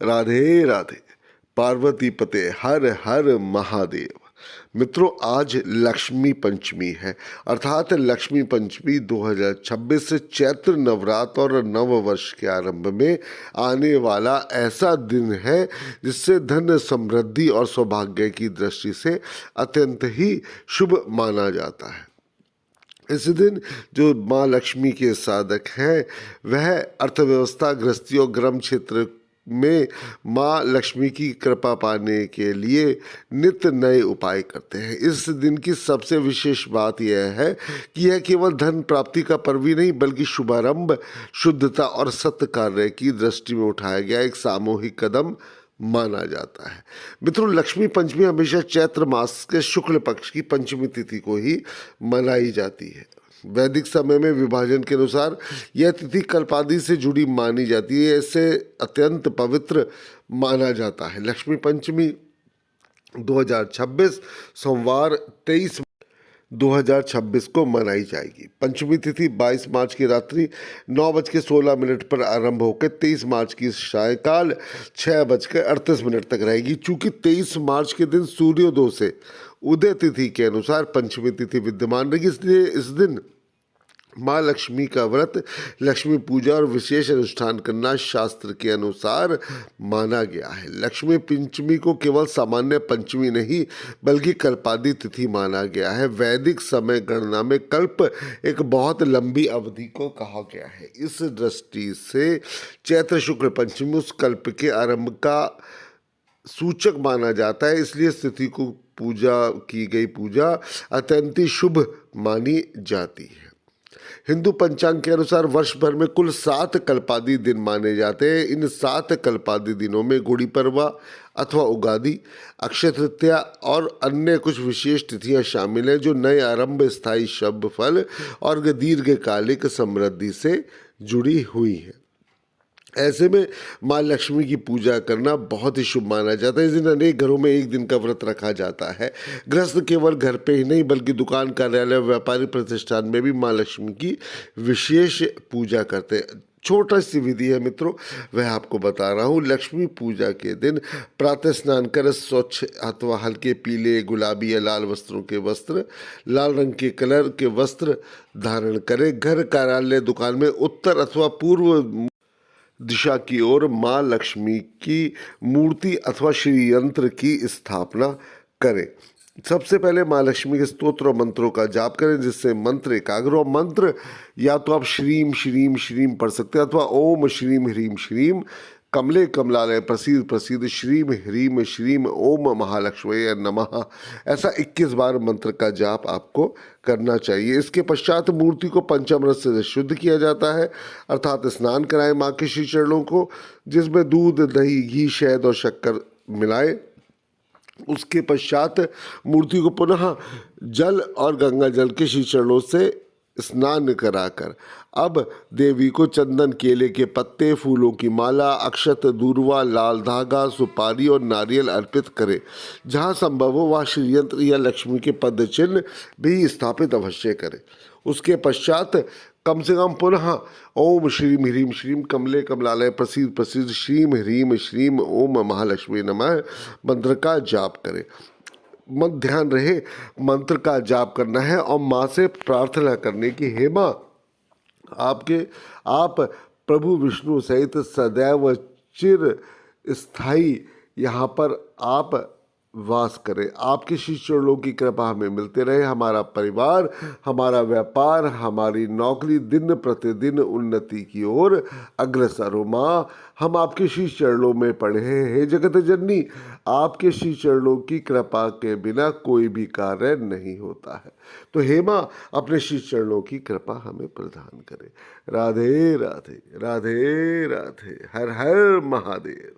राधे राधे। पार्वती पते हर हर महादेव। मित्रों, आज लक्ष्मी पंचमी है, अर्थात लक्ष्मी पंचमी 2026 से चैत्र नवरात्र और नव वर्ष के आरंभ में आने वाला ऐसा दिन है जिससे धन, समृद्धि और सौभाग्य की दृष्टि से अत्यंत ही शुभ माना जाता है। इस दिन जो माँ लक्ष्मी के साधक हैं वह अर्थव्यवस्था, गृहस्थी और ग्राम क्षेत्र में माँ लक्ष्मी की कृपा पाने के लिए नित्य नए उपाय करते हैं। इस दिन की सबसे विशेष बात यह है कि यह केवल धन प्राप्ति का पर्व ही नहीं बल्कि शुभारंभ, शुद्धता और सत्य कार्य की दृष्टि में उठाया गया एक सामूहिक कदम माना जाता है। मित्रों, लक्ष्मी पंचमी हमेशा चैत्र मास के शुक्ल पक्ष की पंचमी तिथि को ही मनाई जाती है। वैदिक समय में विभाजन के अनुसार यह तिथि कल्पादि से जुड़ी मानी जाती है, इसे अत्यंत पवित्र माना जाता है। लक्ष्मी पंचमी 2026 सोमवार 23/2026 को मनाई जाएगी। पंचमी तिथि 22 मार्च की रात्रि 9:16 पर आरंभ होकर 23 मार्च की सायकाल 6:38 तक रहेगी। चूंकि 23 मार्च के दिन सूर्योदय से उदय तिथि के अनुसार पंचमी तिथि विद्यमान रहेगी, इसलिए इस दिन माँ लक्ष्मी का व्रत, लक्ष्मी पूजा और विशेष अनुष्ठान करना शास्त्र के अनुसार माना गया है। लक्ष्मी पंचमी को केवल सामान्य पंचमी नहीं बल्कि कल्पादि तिथि माना गया है। वैदिक समय गणना में कल्प एक बहुत लंबी अवधि को कहा गया है। इस दृष्टि से चैत्र शुक्ल पंचमी उस कल्प के आरंभ का सूचक माना जाता है, इसलिए इस तिथि को की गई पूजा अत्यंत ही शुभ मानी जाती है। हिंदू पंचांग के अनुसार वर्ष भर में कुल 7 कल्पादि दिन माने जाते हैं। इन 7 कल्पादि दिनों में गुड़ी पड़वा अथवा उगादि, अक्षय तृतीया और अन्य कुछ विशेष तिथियां शामिल हैं जो नए आरंभ, स्थायी शुभ फल और दीर्घकालिक समृद्धि से जुड़ी हुई हैं। ऐसे में माँ लक्ष्मी की पूजा करना बहुत ही शुभ माना जाता है। इस दिन अनेक घरों में एक दिन का व्रत रखा जाता है। गृहस्थ केवल घर पे ही नहीं बल्कि दुकान, कार्यालय, व्यापारिक प्रतिष्ठान में भी माँ लक्ष्मी की विशेष पूजा करते हैं। छोटा सी विधि है मित्रों, वह आपको बता रहा हूँ। लक्ष्मी पूजा के दिन प्रातः स्नान कर स्वच्छ अथवा हल्के पीले, गुलाबी या लाल लाल रंग के कलर के वस्त्र धारण करें। घर, कार्यालय, दुकान में उत्तर अथवा पूर्व दिशा की ओर माँ लक्ष्मी की मूर्ति अथवा श्री यंत्र की स्थापना करें। सबसे पहले माँ लक्ष्मी के स्तोत्र और मंत्रों का जाप करें जिससे मंत्र एकाग्र हो। मंत्र या तो आप श्रीम श्रीम श्रीम पढ़ सकते हैं अथवा ओम श्रीम ह्रीम श्रीम कमले कमलालय प्रसीद प्रसीद श्रीम ह्रीम श्रीम ओम महालक्ष्मी नमः, ऐसा 21 बार मंत्र का जाप आपको करना चाहिए। इसके पश्चात मूर्ति को पंचामृत से शुद्ध किया जाता है, अर्थात स्नान कराएं माँ के श्री चरणों को, जिसमें दूध, दही, घी, शहद और शक्कर मिलाए। उसके पश्चात मूर्ति को पुनः जल और गंगा जल के श्री चरणों से स्नान कराकर अब देवी को चंदन, केले के पत्ते, फूलों की माला, अक्षत, दूर्वा, लाल धागा, सुपारी और नारियल अर्पित करें। जहाँ संभव हो वहाँ श्री यंत्र या लक्ष्मी के पद चिन्ह भी स्थापित अवश्य करें। उसके पश्चात कम से कम पुनः ओम श्रीम ह्रीम श्रीम कमले कमलालय प्रसीद प्रसीद श्रीम ह्रीम श्रीम ओम महालक्ष्मी नमः मंत्र का जाप करें। मत ध्यान रहे मंत्र का जाप करना है और माँ से प्रार्थना करने की, हे माँ आप प्रभु विष्णु सहित सदैव चिर स्थायी यहाँ पर आप वास करें। आपके श्री चरणों की कृपा हमें मिलते रहे। हमारा परिवार, हमारा व्यापार, हमारी नौकरी दिन प्रतिदिन उन्नति की ओर अग्रसर हो। माँ, हम आपके श्री चरणों में पड़े हैं। हे जगत जननी, आपके श्री चरणों की कृपा के बिना कोई भी कार्य नहीं होता है। तो हे माँ, अपने श्री चरणों की कृपा हमें प्रदान करें। राधे राधे, राधे राधे, हर हर महादेव।